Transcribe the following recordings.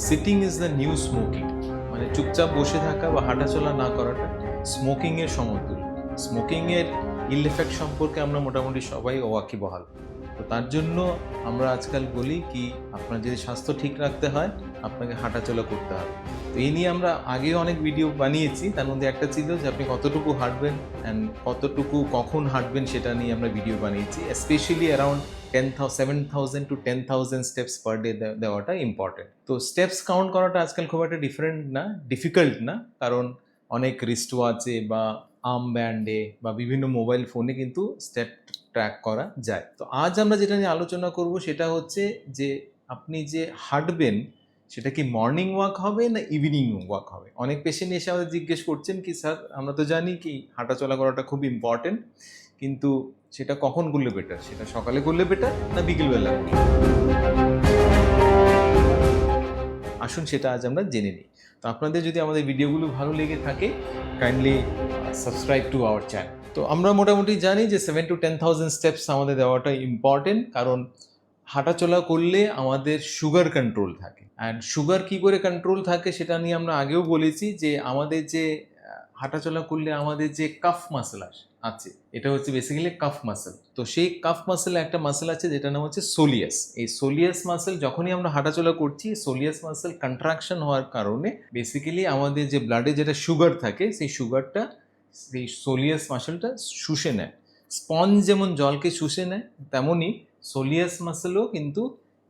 Sitting is the new smoking, মানে চুপচাপ বসে থাকা বা হাঁটাচলা না করাটা স্মোকিংয়ের সমতুল্য। স্মোকিংয়ের ইল এফেক্ট সম্পর্কে আমরা মোটামুটি সবাই ওয়াকিবহাল। তো তার জন্য আমরা আজকাল বলি কি, আপনার যদি স্বাস্থ্য ঠিক রাখতে হয় আপনাকে হাঁটাচলা করতে হবে। তো এই নিয়ে আমরা আগেও অনেক ভিডিও বানিয়েছি, তার মধ্যে একটা ছিল যে আপনি কতটুকু হাঁটবেন অ্যান্ড কতটুকু কখন হাঁটবেন সেটা নিয়ে আমরা ভিডিও বানিয়েছি। Specially around 7,000 to 10,000 steps per day দেওয়াটা ইম্পর্টেন্ট। তো স্টেপস কাউন্ট করাটা আজকাল খুব একটা ডিফিকাল্ট না, কারণ অনেক রিস্ট ওয়াচে বা আর্ম ব্যান্ডে বা বিভিন্ন মোবাইল ফোনে কিন্তু স্টেপ ট্র্যাক করা যায়। তো আজ আমরা যেটা নিয়ে আলোচনা করব সেটা হচ্ছে যে আপনি যে হাঁটবেন সেটা কি মর্নিং ওয়াক হবে না ইভিনিং ওয়াক হবে। অনেক পেশেন্ট এসে আমাদের জিজ্ঞেস করছেন কি, স্যার আমরা তো জানি কি হাঁটাচলা করাটা খুব ইম্পর্টেন্ট, কিন্তু সেটা কখন করলে বেটার, সেটা সকালে করলে বেটার না বিকেলবেলা করলে? আসুন সেটা আজ আমরা জেনে নিই। তো আপনাদের যদি আমাদের ভিডিওগুলো ভালো লেগে থাকে, kindly subscribe to our channel. তো আমরা মোটামুটি জানি যে 7,000 to 10,000 স্টেপস আমাদের দেওয়াটা ইম্পর্টেন্ট, কারণ হাঁটাচলা করলে আমাদের সুগার কন্ট্রোল থাকে। অ্যান্ড সুগার কি করে কন্ট্রোল থাকে সেটা নিয়ে আমরা আগেও বলেছি যে আমাদের যে হাঁটাচলা করলে আমাদের যে কাফ মাসেল আছে, এটা হচ্ছে বেসিক্যালি কাফ মাসেল। তো সেই কাফ মাসেলে একটা মাসেল আছে যেটা নাম হচ্ছে সোলিয়াস। এই সোলিয়াস মাসেল যখনই আমরা হাঁটাচলা করছি, সোলিয়াস মাসেল কন্ট্রাকশন হওয়ার কারণে বেসিক্যালি আমাদের যে ব্লাডে যেটা সুগার থাকে সেই সুগারটা সেই সোলিয়াস মাসেলটা শুষে নেয়। স্পঞ্জ যেমন জলকে শুষে নেয়, তেমনই সোলিয়াস মাসেলও কিন্তু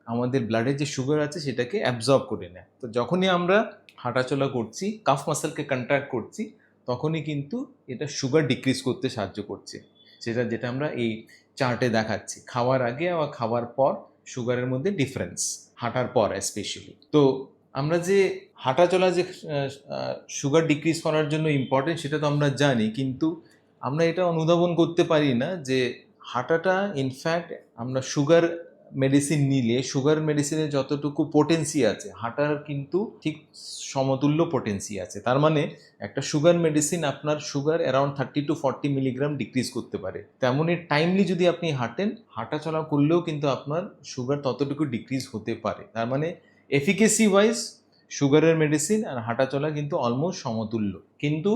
আমাদের ব্লাডের যে সুগার আছে সেটাকে অ্যাবজর্ব করে নেয়। তো যখনই আমরা হাঁটাচলা করছি, কাফ মাসেলকে কন্ট্রাক্ট করছি, তখনই কিন্তু এটা সুগার ডিক্রিজ করতে সাহায্য করছে। যেটা আমরা এই চার্টে দেখাচ্ছি, খাওয়ার আগে আর খাওয়ার পর সুগারের মধ্যে ডিফারেন্স, হাঁটার পর স্পেশালি। তো আমরা যে হাঁটাচলা যে সুগার ডিক্রিজ করার জন্য ইম্পর্টেন্ট সেটা তো আমরা জানি, কিন্তু আমরা এটা অনুধাবন করতে পারি না যে হাঁটাটা ইনফ্যাক্ট আমরা সুগার মেডিসিন নিলে সুগার মেডিসিনের যতটুকু পোটেন্সি আছে হাঁটার কিন্তু ঠিক সমতুল্য পোটেন্সি আছে। তার মানে একটা সুগার মেডিসিন আপনার sugar around 30 to 40 milligram decrease করতে পারে, তেমনই টাইমলি যদি আপনি হাঁটেন, হাঁটাচলা করলেও কিন্তু আপনার সুগার ততটুকু ডিক্রিজ হতে পারে। তার মানে এফিকেসি ওয়াইজ সুগারের মেডিসিন আর হাঁটাচলা কিন্তু অলমোস্ট সমতুল্য। কিন্তু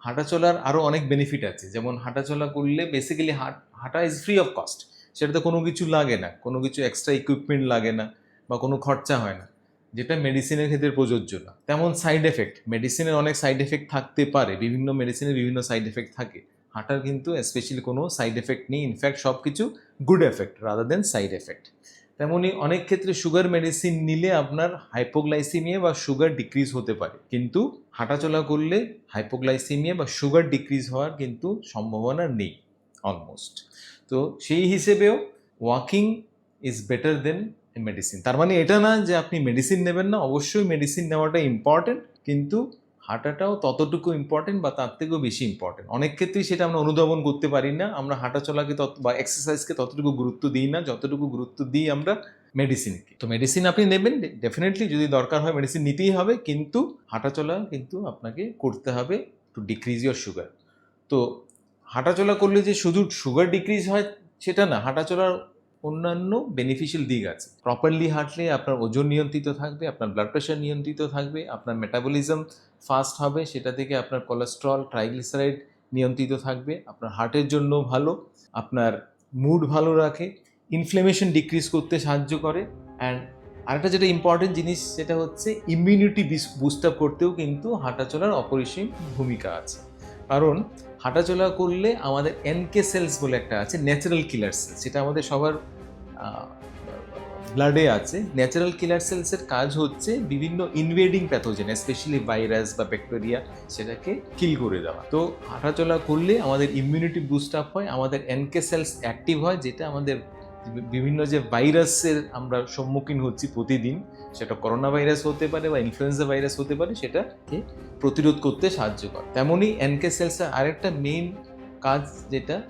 হাঁটাচলার আরও অনেক বেনিফিট আছে, যেমন হাঁটাচলা করলে বেসিক্যালি হাঁটা ইজ ফ্রি অফ কস্ট। সেটাতে কোনো কিছু লাগে না, কোনো কিছু এক্সট্রা ইকুইপমেন্ট লাগে না বা কোনো খরচা হয় না, যেটা মেডিসিনের ক্ষেত্রে প্রযোজ্য না। তেমন সাইড এফেক্ট, মেডিসিনের অনেক সাইড এফেক্ট থাকতে পারে, বিভিন্ন মেডিসিনের বিভিন্ন সাইড এফেক্ট থাকে। হাঁটার কিন্তু স্পেশালি কোনো সাইড এফেক্ট নেই, ইনফ্যাক্ট সব কিছু good effect rather than side effect. তেমনই অনেক ক্ষেত্রে সুগার মেডিসিন নিলে আপনার হাইপোগ্লাইসিমিয়া বা সুগার ডিক্রিজ হতে পারে, কিন্তু হাঁটাচলা করলে হাইপোগ্লাইসিমিয়া বা সুগার ডিক্রিজ হওয়ার কিন্তু সম্ভাবনা নেই অলমোস্ট। তো সেই হিসেবেও walking is better then medicine. তার মানে এটা না যে আপনি মেডিসিন নেবেন না, অবশ্যই মেডিসিন নেওয়াটা ইম্পর্টেন্ট, কিন্তু হাঁটাটাও ততটুকু ইম্পর্টেন্ট বা তার থেকেও বেশি ইম্পর্টেন্ট। অনেক ক্ষেত্রেই সেটা আমরা অনুধাবন করতে পারি না, আমরা হাঁটাচলাকে বা এক্সারসাইজকে ততটুকু গুরুত্ব দিই না যতটুকু গুরুত্ব দিই আমরা মেডিসিনকে। তো মেডিসিন আপনি নেবেন ডেফিনেটলি, যদি দরকার হয় মেডিসিন নিতেই হবে, কিন্তু হাঁটাচলা কিন্তু আপনাকে করতে হবে টু ডিক্রিজ ইয়োর সুগার। তো হাঁটাচলা করলে যে শুধু সুগার ডিক্রিজ হয় সেটা না, হাঁটাচলার অন্যান্য বেনিফিশিয়াল দিক আছে। প্রপারলি হাঁটলে আপনার ওজন নিয়ন্ত্রিত থাকবে, আপনার ব্লাড প্রেশার নিয়ন্ত্রিত থাকবে, আপনার মেটাবলিজম ফাস্ট হবে, সেটা থেকে আপনার কোলেস্ট্রল ট্রাইগ্লিসারাইড নিয়ন্ত্রিত থাকবে, আপনার হার্টের জন্য ভালো, আপনার মুড ভালো রাখে, ইনফ্লেমেশন ডিক্রিজ করতে সাহায্য করে। অ্যান্ড আরেকটা যেটা ইম্পর্টেন্ট জিনিস সেটা হচ্ছে ইমিউনিটি বুস্ট আপ করতেও কিন্তু হাঁটাচলার অপরিসীম ভূমিকা আছে। কারণ হাঁটাচলা করলে আমাদের এনকে সেলস বলে একটা আছে, ন্যাচারাল কিলার সেলস, সেটা আমাদের সবার ব্লাডে আছে। ন্যাচারাল কিলার সেলসের কাজ হচ্ছে বিভিন্ন ইনভেডিং প্যাথোজেন, স্পেশালি ভাইরাস বা ব্যাকটেরিয়া, সেটাকে কিল করে দেওয়া। তো হাঁটাচলা করলে আমাদের ইমিউনিটি বুস্ট আপ হয়, আমাদের এনকে সেলস অ্যাক্টিভ হয়, যেটা আমাদের বিভিন্ন যে ভাইরাসের আমরা সম্মুখীন হচ্ছি প্রতিদিন, সেটা করোনা ভাইরাস হতে পারে বা ইনফ্লুয়েঞ্জা ভাইরাস হতে পারে, সেটাকে প্রতিরোধ করতে সাহায্য করে। তেমনই এনকে সেলসের আরেকটা মেইন কাজ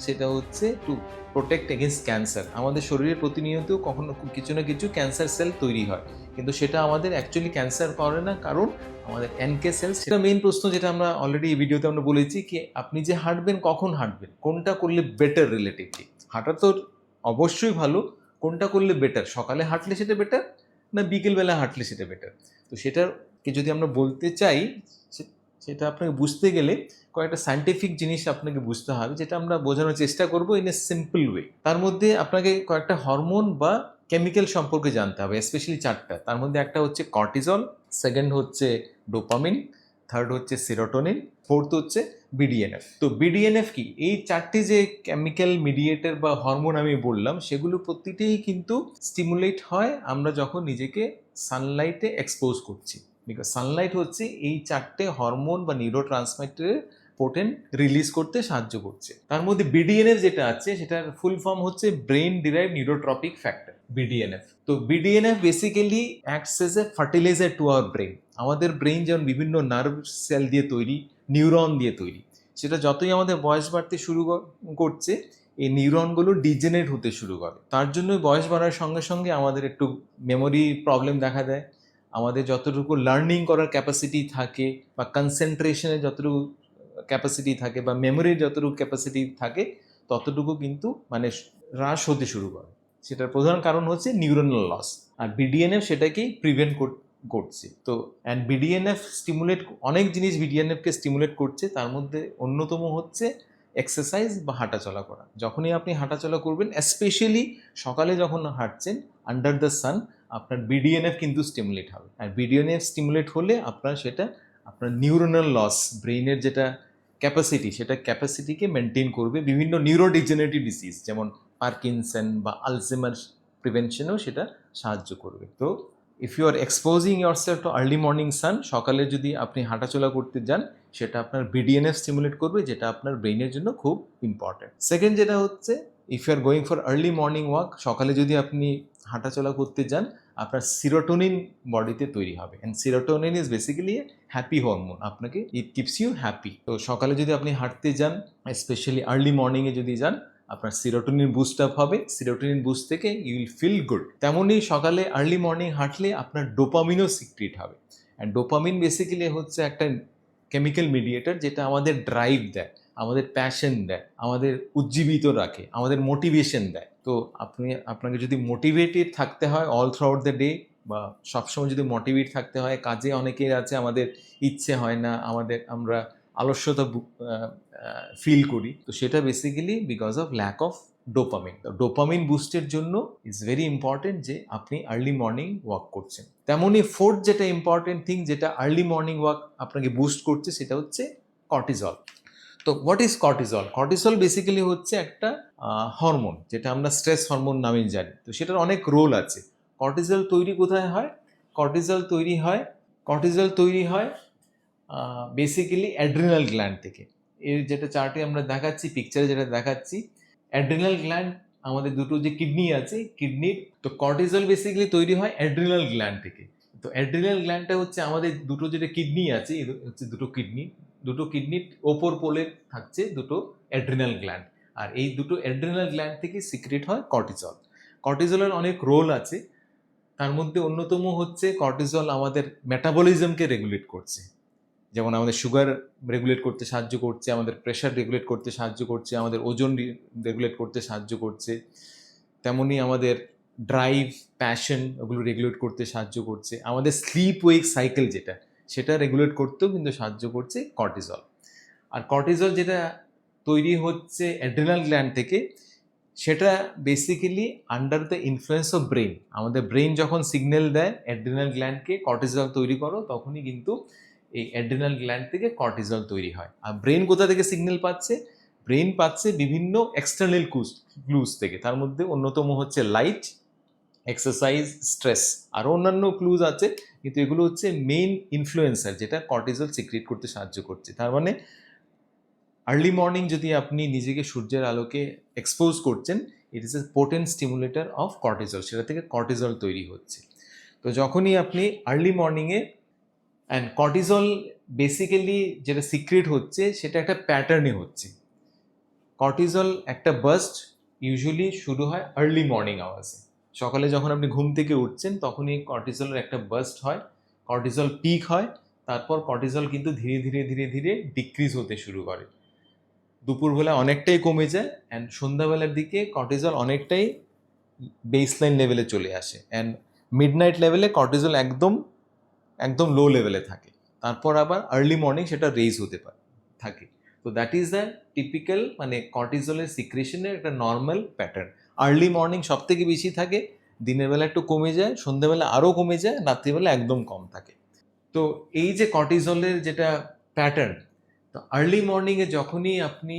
সেটা হচ্ছে টু প্রোটেক্ট এগেনস্ট ক্যান্সার। আমাদের শরীরে প্রতিনিয়ত কখনো কিছু না কিছু ক্যান্সার সেল তৈরি হয়, কিন্তু সেটা আমাদের অ্যাকচুয়ালি ক্যান্সার করে না, কারণ আমাদের এনকে সেল। সেটা মেইন প্রশ্ন যেটা আমরা অলরেডি এই ভিডিওতে আমরা বলেছি কি, আপনি যে হাঁটবেন কখন হাঁটবেন, কোনটা করলে বেটার রিলেটিভলি। হাঁটা তো অবশ্যই ভালো, কোনটা করলে বেটার, সকালে হাঁটলে সেটা বেটার না বিকেলবেলা হাঁটলে সেটা বেটার। তো সেটাকে যদি আমরা বলতে চাই, সেটা আপনাকে বুঝতে গেলে কয়েকটা সায়েন্টিফিক জিনিস আপনাকে বুঝতে হবে, যেটা আমরা বোঝানোর চেষ্টা করবো ইন এ সিম্পল ওয়ে। তার মধ্যে আপনাকে কয়েকটা হরমোন বা কেমিক্যাল সম্পর্কে জানতে হবে, স্পেশালি 4টা। তার মধ্যে একটা হচ্ছে কর্টিজল, সেকেন্ড হচ্ছে ডোপামিন, থার্ড হচ্ছে সেরোটোনিন, ফোর্থ হচ্ছে বিডিএনএফ। তো বিডিএনএফ কি? এই 4টি যে কেমিক্যাল মিডিয়েটর বা হরমোন আমি বললাম, সেগুলো প্রতিটিই কিন্তু স্টিমুলেট হয় আমরা যখন নিজেকে সানলাইটে এক্সপোজ করছি। বিকজ সানলাইট হচ্ছে এই 4টে হরমোন বা নিউরো ট্রান্সমিটারের পোটেন্ট রিলিজ করতে সাহায্য করছে। তার মধ্যে বিডিএনএফ যেটা আছে, সেটার ফুল ফর্ম হচ্ছে brain derived neurotropic factor, BDNF. তো BDNF basically acts as a fertilizer to our brain. আমাদের ব্রেন যেমন বিভিন্ন নার্ভ সেল দিয়ে তৈরি, নিউরন দিয়ে তৈরি, সেটা যতই আমাদের বয়স বাড়তে শুরু করছে, এই নিউরনগুলো ডিজেনারেট হতে শুরু করে। তার জন্য বয়স বাড়ার সঙ্গে সঙ্গে আমাদের একটু মেমোরি প্রবলেম দেখা দেয়। আমাদের যতটুকু লার্নিং করার ক্যাপাসিটি থাকে বা কনসেন্ট্রেশনের যতটুকু ক্যাপাসিটি থাকে বা মেমোরির যতটুকু ক্যাপাসিটি থাকে, ততটুকু কিন্তু মানে হ্রাস হতে শুরু করে। সেটার প্রধান কারণ হচ্ছে নিউরনাল লস, আর বিডিএনএফ সেটাকেই প্রিভেন্ট করছে। তো অ্যান্ড বিডিএনএফ স্টিমুলেট, অনেক জিনিস বিডিএনএফকে স্টিমুলেট করছে, তার মধ্যে অন্যতম হচ্ছে এক্সারসাইজ বা হাঁটাচলা করা। যখনই আপনি হাঁটাচলা করবেন, স্পেশালি সকালে যখন হাঁটছেন আন্ডার দ্য সান, আপনার বিডিএনএফ কিন্তু স্টিমুলেট হবে। আর বিডিএনএফ স্টিমুলেট হলে আপনার নিউরনাল লস, ব্রেইনের যেটা ক্যাপাসিটি, সেটা ক্যাপাসিটিকে মেনটেন করবে। বিভিন্ন নিউরোডিজেনারেটিভ ডিজিজ যেমন পার্কিনসন বা আলজেমার প্রিভেনশনেও সেটা সাহায্য করবে। তো if you are exposing yourself to early morning sun, সকালে যদি আপনি হাঁটাচলা করতে যান, সেটা আপনার বিডিএনএফ স্টিমুলেট করবে, যেটা আপনার ব্রেইনের জন্য খুব ইম্পর্টেন্ট। সেকেন্ড যেটা হচ্ছে, if you are going for early morning walk, সকালে যদি আপনি হাঁটাচলা করতে যান, আপনার সিরোটোনিন বডিতে তৈরি হবে। And serotonin is basically a happy hormone, আপনাকে ইট কিপস ইউ হ্যাপি। তো সকালে যদি আপনি হাঁটতে যান, স্পেশালি আর্লি মর্নিংয়ে যদি যান, আপনার সিরোটোনিন বুস্ট আপ হবে। সিরোটোনিন বুস্ট থেকে ইউ উইল ফিল গুড। তেমনই সকালে আর্লি মর্নিং হাঁটলে আপনার ডোপামিনও সিক্রিট হবে। অ্যান্ড ডোপামিন বেসিক্যালি হচ্ছে একটা কেমিক্যাল মিডিয়েটর, যেটা আমাদের ড্রাইভ দেয়, আমাদের প্যাশন দেয়, আমাদের উজ্জীবিত রাখে, আমাদের মোটিভেশন দেয়। তো আপনাকে যদি মোটিভেটেড থাকতে হয় all through out the day, বা সবসময় যদি মোটিভেট থাকতে হয়, কাজে অনেকের আছে আমাদের ইচ্ছে হয় না, আমরা আলস্যতা ফিল করি, তো সেটা basically because of lack of dopamine. তো ডোপামিন বুস্টের জন্য ইটস ভেরি ইম্পর্টেন্ট যে আপনি আর্লি মর্নিং ওয়াক করছেন। তেমনই ফোর্থ যেটা ইম্পর্টেন্ট থিং, যেটা আর্লি মর্নিং ওয়াক আপনাকে বুস্ট করছে, সেটা হচ্ছে কর্টিজল। তো what is cortisol? Cortisol basically হচ্ছে একটা হরমোন, যেটা আমরা স্ট্রেস হরমোন নামে জানি। তো সেটার অনেক রোল আছে। কর্টিজল তৈরি কোথায় হয়? কর্টিজল তৈরি হয় বেসিক্যালি অ্যাড্রিনাল গ্ল্যান্ড থেকে। এর যেটা চার্টে আমরা দেখাচ্ছি, পিকচারে যেটা দেখাচ্ছি, অ্যাড্রিনাল গ্ল্যান্ড, আমাদের দুটো যে কিডনি আছে, কিডনির, তো কর্টিজল বেসিক্যালি তৈরি হয় অ্যাড্রিনাল গ্ল্যান্ড থেকে। তো অ্যাড্রিনাল গ্ল্যান্ডটা হচ্ছে আমাদের দুটো যেটা কিডনি আছে, হচ্ছে দুটো কিডনির ওপর পোলে থাকছে দুটো অ্যাড্রিনাল গ্ল্যান্ড, আর এই দুটো অ্যাড্রিনাল গ্ল্যান্ড থেকে সিক্রেট হয় কর্টিজল। কর্টিজলের অনেক রোল আছে, তার মধ্যে অন্যতম হচ্ছে কর্টিজল আমাদের মেটাবলিজমকে রেগুলেট করছে। যেমন আমাদের সুগার রেগুলেট করতে সাহায্য করছে, আমাদের প্রেশার রেগুলেট করতে সাহায্য করছে, আমাদের ওজন রেগুলেট করতে সাহায্য করছে। তেমনি আমাদের ড্রাইভ, প্যাশন, ওগুলো রেগুলেট করতে সাহায্য করছে। আমাদের স্লিপ ওয়েক সাইকেল সেটা রেগুলেট করতেও কিন্তু সাহায্য করছে কর্টিজল। আর কর্টিজল যেটা তৈরি হচ্ছে অ্যাড্রিনাল গ্ল্যান্ড থেকে, সেটা basically under the influence of brain. আমাদের ব্রেন যখন সিগন্যাল দেয় অ্যাড্রিনাল গ্ল্যান্ডকে কর্টিজল তৈরি করো, তখনই কিন্তু এই অ্যাড্রিনাল গ্ল্যান্ড থেকে কর্টিজল তৈরি হয়। আর ব্রেন কোথা থেকে সিগন্যাল পাচ্ছে? ব্রেন পাচ্ছে বিভিন্ন এক্সটার্নাল ক্লুজ থেকে। তার মধ্যে অন্যতম হচ্ছে লাইট, এক্সারসাইজ, স্ট্রেস, আরও অন্যান্য ক্লুজ আছে, কিন্তু এগুলো হচ্ছে মেইন ইনফ্লুয়েন্সার, যেটা কর্টিজল সিক্রিয়েট করতে সাহায্য করছে। তার মানে আর্লি মর্নিং যদি আপনি নিজেকে সূর্যের আলোকে এক্সপোজ করছেন, it is a potent stimulator of cortisol, সেটা থেকে কর্টিজল তৈরি হচ্ছে। তো যখনই আপনি আর্লি মর্নিংয়ে, অ্যান্ড কর্টিজল বেসিক্যালি যেটা সিক্রেট হচ্ছে, সেটা একটা প্যাটার্নে হচ্ছে। কর্টিজল একটা বার্স্ট ইউজুয়ালি শুরু হয় আর্লি মর্নিং আওয়ার্সে। সকালে যখন আপনি ঘুম থেকে উঠছেন, তখনই কর্টিজলের একটা বার্স্ট হয়, কর্টিজল পিক হয়। তারপর কর্টিজল কিন্তু ধীরে ধীরে ধীরে ধীরে ডিক্রিজ হতে শুরু করে। দুপুরবেলা অনেকটাই কমে যায়, অ্যান্ড সন্ধ্যাবেলার দিকে কর্টিজল অনেকটাই বেসলাইন লেভেলে চলে আসে, অ্যান্ড মিডনাইট লেভেলে কর্টিজল একদম একদম লো লেভেলে থাকে, তারপর আবার আর্লি মর্নিং সেটা রেজ হতে থাকে। তো দ্যাট ইজ দ্য টিপিক্যাল মানে কর্টিজলের সিক্রেশনের একটা নর্মাল প্যাটার্ন। আর্লি মর্নিং সব থেকে বেশি থাকে, দিনের বেলা একটু কমে যায়, সন্ধ্যেবেলা আরও কমে যায়, রাত্রিবেলা একদম কম থাকে। তো এই যে কর্টিজলের যেটা প্যাটার্ন, তো আর্লি মর্নিংয়ে যখনই আপনি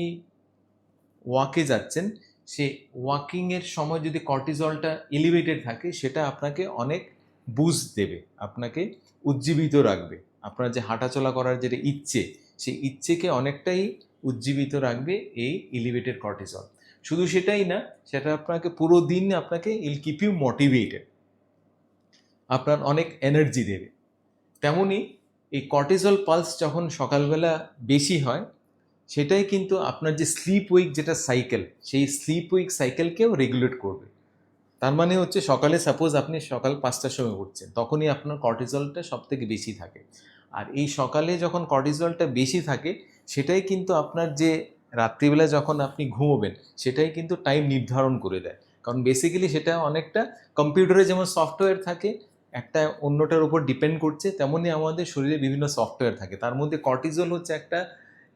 ওয়াকে যাচ্ছেন, সেই ওয়াকিংয়ের সময় যদি কর্টিজলটা এলিভেটেড থাকে, সেটা আপনাকে অনেক বুস্ট দেবে, আপনাকে উজ্জীবিত রাখবে। আপনার যে হাঁটাচলা করার যেটা ইচ্ছে, সেই ইচ্ছেকে অনেকটাই উজ্জীবিত রাখবে এই এলিভেটেড কর্টিজল। শুধু সেটাই না, সেটা আপনাকে পুরো দিন আপনাকে ইল কিপ ইউ মোটিভেটেড, আপনার অনেক এনার্জি দেবে। তেমনই এই কর্টিজল পালস যখন সকালবেলা বেশি হয়, সেটাই কিন্তু আপনার যে স্লিপ উইক যেটা সাইকেল, সেই স্লিপ উইক সাইকেলকেও রেগুলেট করবে। তার মানে হচ্ছে সকালে সাপোজ আপনি সকাল 5টার সময় উঠছেন, তখনই আপনার কর্টিজলটা সব থেকে বেশি থাকে। আর এই সকালে যখন কর্টিজলটা বেশি থাকে, সেটাই কিন্তু আপনার যে রাত্রিবেলা যখন আপনি ঘুমোবেন, সেটাই কিন্তু টাইম নির্ধারণ করে দেয়। কারণ বেসিক্যালি সেটা অনেকটা কম্পিউটারে যেমন সফটওয়্যার থাকে, একটা অন্যটার উপর ডিপেন্ড করছে, তেমনই আমাদের শরীরে বিভিন্ন সফটওয়্যার থাকে। তার মধ্যে কর্টিজল হচ্ছে একটা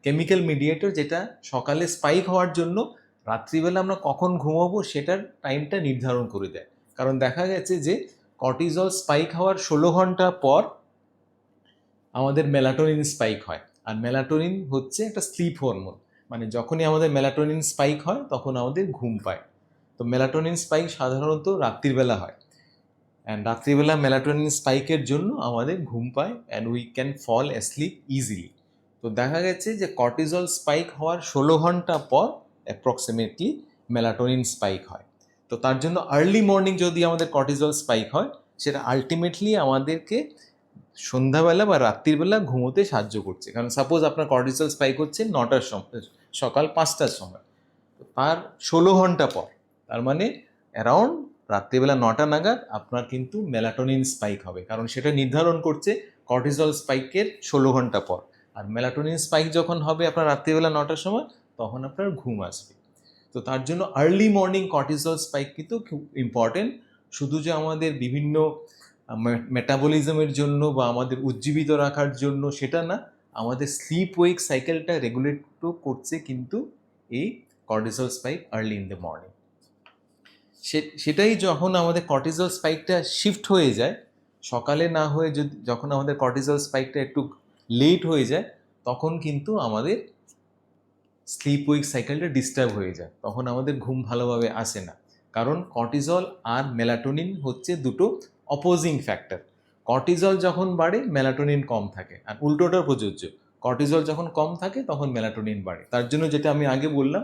কেমিক্যাল মিডিয়েটর, যেটা সকালে স্পাইক হওয়ার জন্য রাত্রিবেলা আমরা কখন ঘুমাবো সেটার টাইমটা নির্ধারণ করে দেয়। কারণ দেখা গেছে যে কর্টিজল স্পাইক হওয়ার 16 ঘন্টা পর আমাদের মেলাটোনিন স্পাইক হয়। আর মেলাটোনিন হচ্ছে একটা স্লিপ হরমোন, মানে যখনই আমাদের মেলাটোনিন স্পাইক হয় তখন আমাদের ঘুম পায়। তো মেলাটোনিন স্পাইক সাধারণত রাত্রিবেলা হয়, অ্যান্ড রাত্রিবেলা মেলাটোনিন স্পাইকের জন্য আমাদের ঘুম পায় and we can fall asleep easily. তো দেখা গেছে যে কর্টিজল স্পাইক হওয়ার 16 ঘন্টা পর অ্যাপ্রক্সিমেটলি মেলাটোনিন স্পাইক হয়। তো তার জন্য আর্লি মর্নিং যদি আমাদের কর্টিজল স্পাইক হয়, সেটা আলটিমেটলি আমাদেরকে সন্ধ্যাবেলা বা রাত্রিবেলা ঘুমোতে সাহায্য করছে। কারণ সাপোজ আপনার কর্টিজল স্পাইক হচ্ছে 9টার সময়, সকাল 5টার সময়, তো তার 16 ঘন্টা পর, তার মানে অ্যারাউন্ড রাত্রিবেলা 9টা নাগাদ আপনার কিন্তু মেলাটোনিন স্পাইক হবে। কারণ সেটা নির্ধারণ করছে কর্টিজল স্পাইকের 16 ঘন্টা পর। আর মেলাটোনিন স্পাইক যখন হবে আপনার রাত্রিবেলা 9টার সময়, তখন আপনার ঘুম আসবে। তো তার জন্য আর্লি মর্নিং কর্টিজল স্পাইক কিন্তু খুব ইম্পর্টেন্ট। শুধু যে আমাদের বিভিন্ন মেটাবলিজমের জন্য বা আমাদের উজ্জীবিত রাখার জন্য সেটা না, আমাদের স্লিপ ওয়েক সাইকেলটা রেগুলেটও করছে কিন্তু এই cortisol spike early in the morning. সেটাই যখন আমাদের কর্টিজল স্পাইকটা শিফট হয়ে যায়, সকালে না হয়ে যদি যখন আমাদের কর্টিজল স্পাইকটা একটু লেট হয়ে যায়, তখন কিন্তু আমাদের স্লিপ উইক সাইকেলটা ডিস্টার্ব হয়ে যায়, তখন আমাদের ঘুম ভালোভাবে আসে না। কারণ কর্টিজল আর মেলাটোনিন হচ্ছে দুটো অপোজিং ফ্যাক্টর। কর্টিজল যখন বাড়ে মেলাটোনিন কম থাকে, আর উল্টোটা প্রযোজ্য, কর্টিজল যখন কম থাকে তখন মেলাটোনিন বাড়ে। তার জন্য যেটা আমি আগে বললাম,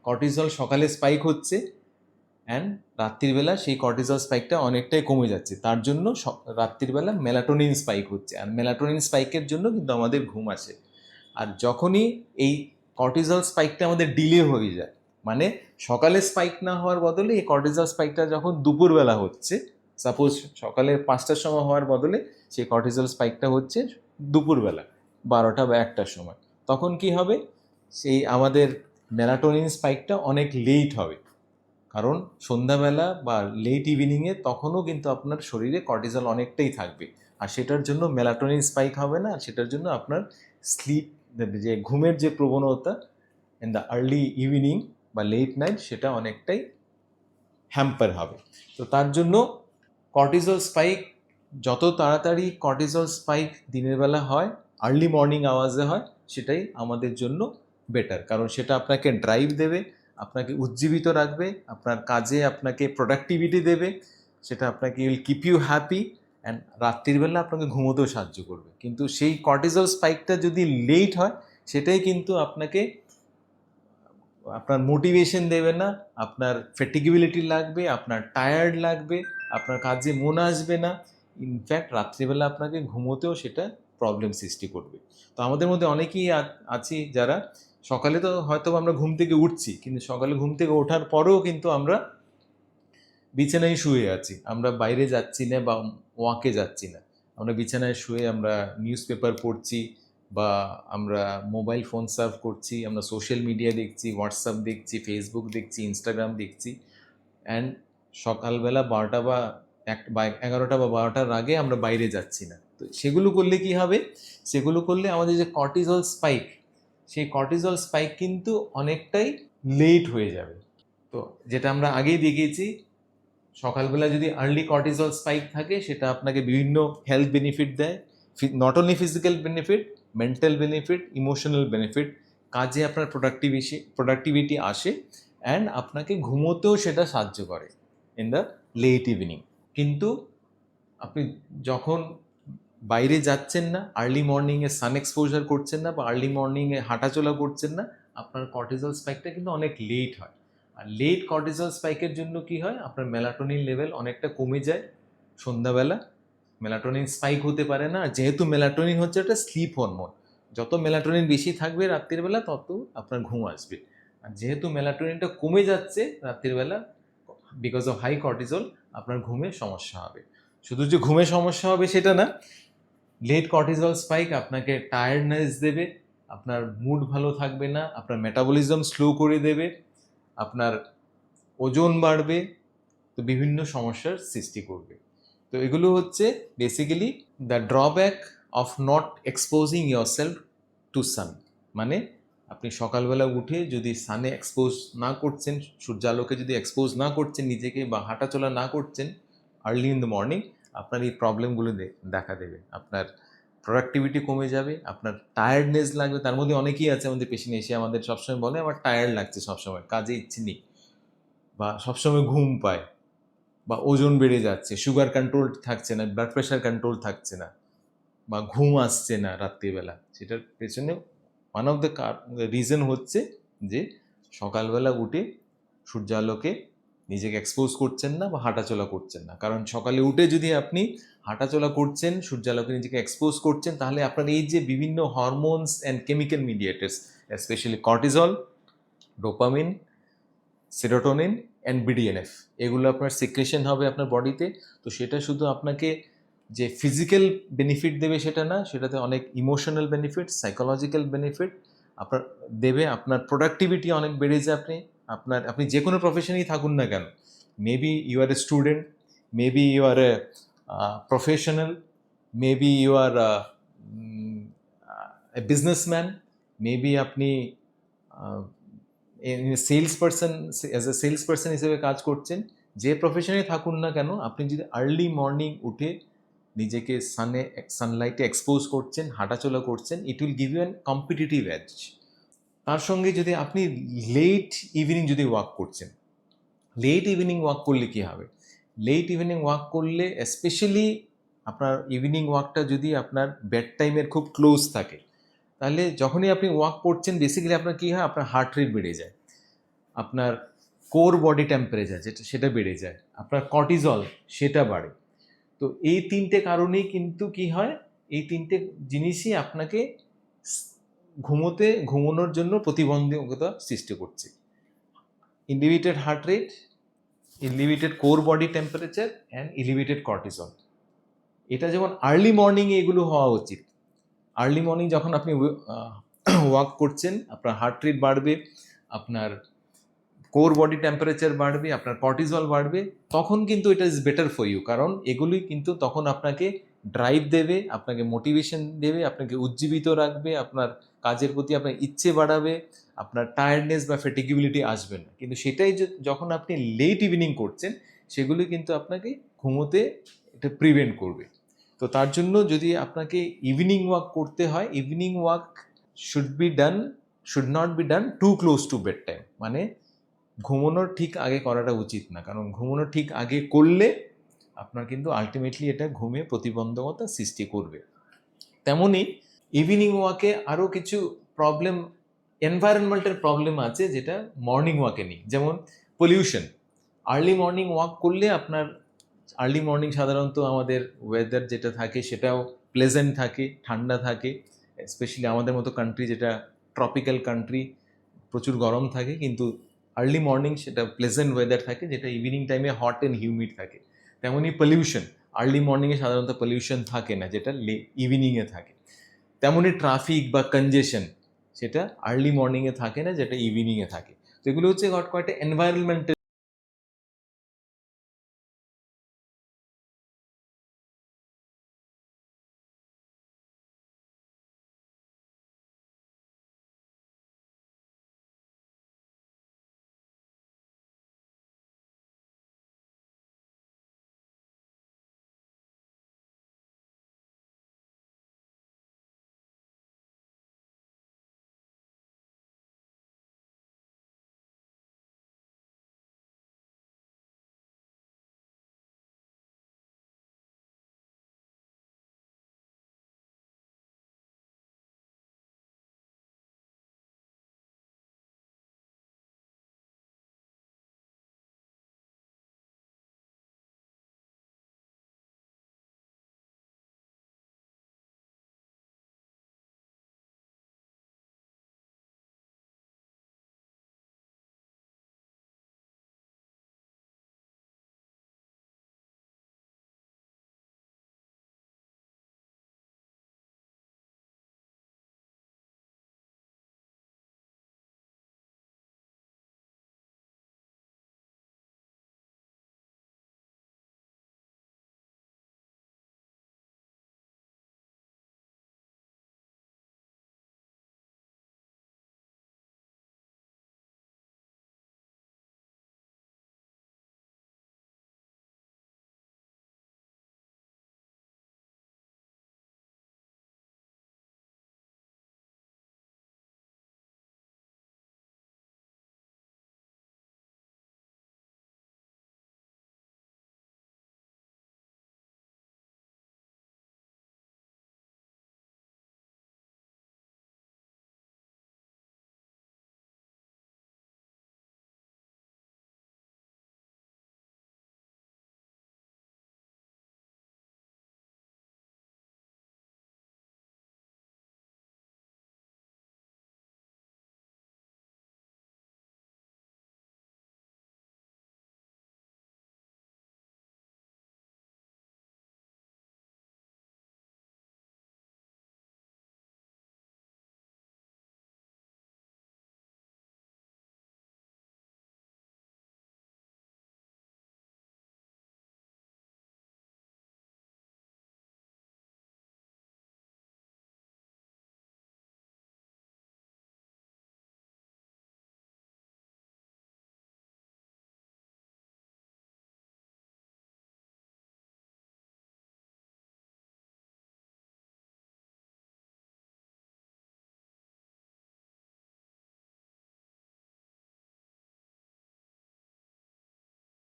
কর্টিজল সকালে স্পাইক হচ্ছে অ্যান্ড রাত্রিবেলা সেই কর্টিজল স্পাইকটা অনেকটাই কমে যাচ্ছে, তার জন্য রাত্রিবেলা মেলাটোনিন স্পাইক হচ্ছে, আর মেলাটোনিন স্পাইকের জন্য কিন্তু আমাদের ঘুম আসে। আর যখনই এই কর্টিজল স্পাইকটা আমাদের ডিলে হয়ে যায়, মানে সকালে স্পাইক না হওয়ার বদলে এই কর্টিজল স্পাইকটা যখন দুপুরবেলা হচ্ছে, সাপোজ সকালে 5টার সময় হওয়ার বদলে সেই কর্টিজল স্পাইকটা হচ্ছে দুপুরবেলা 12টা বা 1টার সময়, তখন কি হবে, সেই আমাদের মেলাটোনিন স্পাইকটা অনেক লেট হবে। কারণ সন্ধ্যাবেলা বা লেট ইভিনিংয়ে তখনও কিন্তু আপনার শরীরে কর্টিজল অনেকটাই থাকবে, আর সেটার জন্য মেলাটোনিন স্পাইক হবে না, আর সেটার জন্য আপনার স্লিপ যে ঘুমের যে প্রবণতা ইন দ্য আর্লি ইভিনিং বা লেট নাইট, সেটা অনেকটাই হ্যাম্পার হবে। তো তার জন্য কর্টিজল স্পাইক যত তাড়াতাড়ি কর্টিজল স্পাইক দিনের বেলা হয়, আর্লি মর্নিং আওয়াজে হয়, সেটাই আমাদের জন্য বেটার। কারণ সেটা আপনাকে ড্রাইভ দেবে, আপনাকে উজ্জীবিত রাখবে, আপনার কাজে আপনাকে প্রোডাক্টিভিটি দেবে, সেটা আপনাকে will keep you happy and রাত্রিবেলা আপনাকে ঘুমোতেও সাহায্য করবে। কিন্তু সেই কর্টিজল স্পাইকটা যদি লেট হয়, সেটাই কিন্তু আপনাকে আপনার মোটিভেশন দেবে না, আপনার ফ্যাটিগেবিলিটি লাগবে, আপনার টায়ার্ড লাগবে, আপনার কাজে মন আসবে না, ইনফ্যাক্ট রাত্রিবেলা আপনাকে ঘুমোতেও সেটা প্রবলেম সৃষ্টি করবে। তো আমাদের মধ্যে অনেকেই আছি যারা সকালে তো হয়তো আমরা ঘুম থেকে উঠছি, কিন্তু সকালে ঘুম থেকে ওঠার পরেও কিন্তু আমরা বিছানায় শুয়ে আছি, আমরা বাইরে যাচ্ছি না বা ওয়াকে যাচ্ছি না, আমরা বিছানায় শুয়ে আমরা নিউজ পেপার পড়ছি, বা আমরা মোবাইল ফোন সার্ভ করছি, আমরা সোশ্যাল মিডিয়া দেখছি, হোয়াটসঅ্যাপ দেখছি, ফেসবুক দেখছি, ইনস্টাগ্রাম দেখছি, অ্যান্ড সকালবেলা 12টা বা 11টা বা 12টার আগে আমরা বাইরে যাচ্ছি না। তো সেগুলো করলে কি হবে, সেগুলো করলে আমাদের যে কর্টিজল স্পাইক, সেই কর্টিজল স্পাইক কিন্তু অনেকটাই লেট হয়ে যাবে। তো যেটা আমরা আগেই দেখিয়েছি, সকালবেলা যদি আর্লি কর্টিজল স্পাইক থাকে সেটা আপনাকে বিভিন্ন হেলথ বেনিফিট দেয়, not only physical benefit, mental benefit, emotional benefit, কাজে আপনার প্রোডাক্টিভিটি আসে, অ্যান্ড আপনাকে ঘুমোতেও সেটা সাহায্য করে ইন দ্য লেট ইভিনিং। কিন্তু আপনি যখন বাইরে যাচ্ছেন না, আর্লি মর্নিংয়ে সান এক্সপোজার করছেন না, বা আর্লি মর্নিংয়ে হাঁটাচলা করছেন না, আপনার কর্টিজল স্পাইকটা কিন্তু অনেক লেট হয়। আর লেট কর্টিজল স্পাইকের জন্য কি হয়, আপনার মেলাটোনিন লেভেল অনেকটা কমে যায় সন্ধ্যাবেলা, মেলাটোনিন স্পাইক হতে পারে না। আর যেহেতু মেলাটোনিন হচ্ছে একটা স্লিপ হরমোন, যত মেলাটোনিন বেশি থাকবে রাত্রিবেলা তত আপনার ঘুম আসবে। আর যেহেতু মেলাটোনিনটা কমে যাচ্ছে রাত্রিবেলা বিকজ অফ হাই কর্টিজল, আপনার ঘুমে সমস্যা হবে। শুধু যে ঘুমে সমস্যা হবে সেটা না, লেট কর্টিজল স্পাইক আপনাকে টায়ার্ডনেস দেবে, আপনার মুড ভালো থাকবে না, আপনার মেটাবলিজম স্লো করে দেবে, আপনার ওজন বাড়বে, তো বিভিন্ন সমস্যার সৃষ্টি করবে। তো এগুলো হচ্ছে basically the drawback of not exposing yourself to sun. মানে আপনি সকালবেলা উঠে যদি সানে এক্সপোজ না করছেন, সূর্যালোকে যদি এক্সপোজ না করছেন নিজেকে, বা হাঁটাচলা না করছেন আর্লি ইন দ্য মর্নিং, আপনার এই প্রবলেমগুলো দেখা দেবে। আপনার প্রোডাক্টিভিটি কমে যাবে, আপনার টায়ার্ডনেস লাগবে। তার মধ্যে অনেকেই আছে আমাদের পেশেন্ট এসে আমাদের সবসময় বলে আমার টায়ার্ড লাগছে, সবসময় কাজে ইচ্ছে নেই, বা সবসময় ঘুম পায়, বা ওজন বেড়ে যাচ্ছে, সুগার কন্ট্রোল থাকছে না, ব্লাড প্রেশার কন্ট্রোল থাকছে না, বা ঘুম আসছে না রাত্রিবেলা। সেটার পেছনে ওয়ান অফ দ্য রিজন হচ্ছে যে সকালবেলা উঠে সূর্যালোকে নিজেকে এক্সপোজ করছেন না, বা হাঁটাচলা করছেন না। কারণ সকালে উঠে যদি আপনি হাঁটাচলা করছেন, সূর্যালোকে নিজেকে এক্সপোজ করছেন, তাহলে আপনার এই যে বিভিন্ন hormones and chemical mediators, specially cortisol, dopamine, serotonin and BDNF, এগুলো আপনার সিক্রেশন হবে আপনার বডিতে। তো সেটা শুধু আপনাকে যে ফিজিক্যাল বেনিফিট দেবে সেটা না, সেটাতে অনেক ইমোশনাল বেনিফিট, সাইকোলজিক্যাল বেনিফিট আপনার দেবে। আপনার প্রোডাক্টিভিটি অনেক বেড়ে যায়। আপনি যে কোনো প্রফেশনেই থাকুন না কেন, maybe you are a student, maybe you are a professional, maybe you are a businessman, maybe আপনি sales person, as a sales person হিসেবে কাজ করছেন, যে প্রফেশনে থাকুন না কেন, আপনি যদি আর্লি মর্নিং উঠে নিজেকে সানলাইটে এক্সপোজ করছেন, হাঁটাচলা করছেন, it will give you an competitive edge. তার সঙ্গে যদি আপনি লেট ইভিনিং যদি ওয়াক করছেন, লেট ইভিনিং ওয়াক করলে কী হবে, লেট ইভিনিং ওয়াক করলে স্পেশালি আপনার ইভিনিং ওয়াকটা যদি আপনার বেড টাইমের খুব ক্লোজ থাকে, তাহলে যখনই আপনি ওয়াক করছেন বেসিক্যালি আপনার কী হয়, আপনার হার্ট রেট বেড়ে যায়, আপনার কোর বডি টেম্পারেচার সেটা বেড়ে যায়, আপনার কর্টিজল সেটা বাড়ে। তো এই তিনটে কারণেই কিন্তু কি হয়, এই তিনটে জিনিসই আপনাকে ঘুমানোর জন্য প্রতিবন্ধকতা সৃষ্টি করছে। Inhibited heart rate, elevated core body temperature and elevated cortisol. এটা যেমন আর্লি মর্নিংয়ে এগুলো হওয়া উচিত। আর্লি মর্নিং যখন আপনি ওয়াক করছেন, আপনার হার্ট রেট বাড়বে, আপনার কোর বডি টেম্পারেচার বাড়বে, আপনার কর্টিজল বাড়বে, তখন কিন্তু এটা ইজ বেটার ফর ইউ। কারণ এগুলোই কিন্তু তখন আপনাকে ড্রাইভ দেবে, আপনাকে মোটিভেশন দেবে, আপনাকে উজ্জীবিত রাখবে, আপনার কাজের প্রতি আপনার ইচ্ছে বাড়াবে, আপনার টায়ার্ডনেস বা ফেটিগিবিলিটি আসবে না। কিন্তু সেটাই যখন আপনি লেট ইভিনিং করছেন, সেগুলি কিন্তু আপনাকে ঘুমোতে এটা প্রিভেন্ট করবে। তো তার জন্য যদি আপনাকে ইভিনিং ওয়াক করতে হয়, evening walk should not be done to close to bed time. মানে ঘুমানোর ঠিক আগে করাটা উচিত না, কারণ ঘুমানোর ঠিক আগে করলে আপনার কিন্তু আলটিমেটলি এটা ঘুমে প্রতিবন্ধকতা সৃষ্টি করবে। তেমনই ইভিনিং ওয়াকে আরও কিছু প্রবলেম, এনভায়রনমেন্টের প্রবলেম আছে যেটা মর্নিং ওয়াকে নেই। যেমন পলিউশন। আর্লি মর্নিং ওয়াক করলে আপনার আর্লি মর্নিং সাধারণত আমাদের ওয়েদার যেটা থাকে সেটাও প্লেজেন্ট থাকে, ঠান্ডা থাকে, স্পেশালি আমাদের মতো কান্ট্রি যেটা ট্রপিক্যাল কান্ট্রি, প্রচুর গরম থাকে, কিন্তু আর্লি মর্নিং সেটা প্লেজেন্ট ওয়েদার থাকে, যেটা ইভিনিং টাইমে হট অ্যান্ড হিউমিড থাকে। তেমনই পলিউশন, আর্লি মর্নিংয়ে সাধারণত পলিউশন থাকে না, যেটা ইভিনিংয়ে থাকে। তেমনই ট্রাফিক বা কনজেশন, সেটা আর্লি মর্নিংয়ে থাকে না, যেটা ইভিনিংয়ে থাকে। তো এগুলো হচ্ছে কয়েকটা এনভায়রনমেন্টের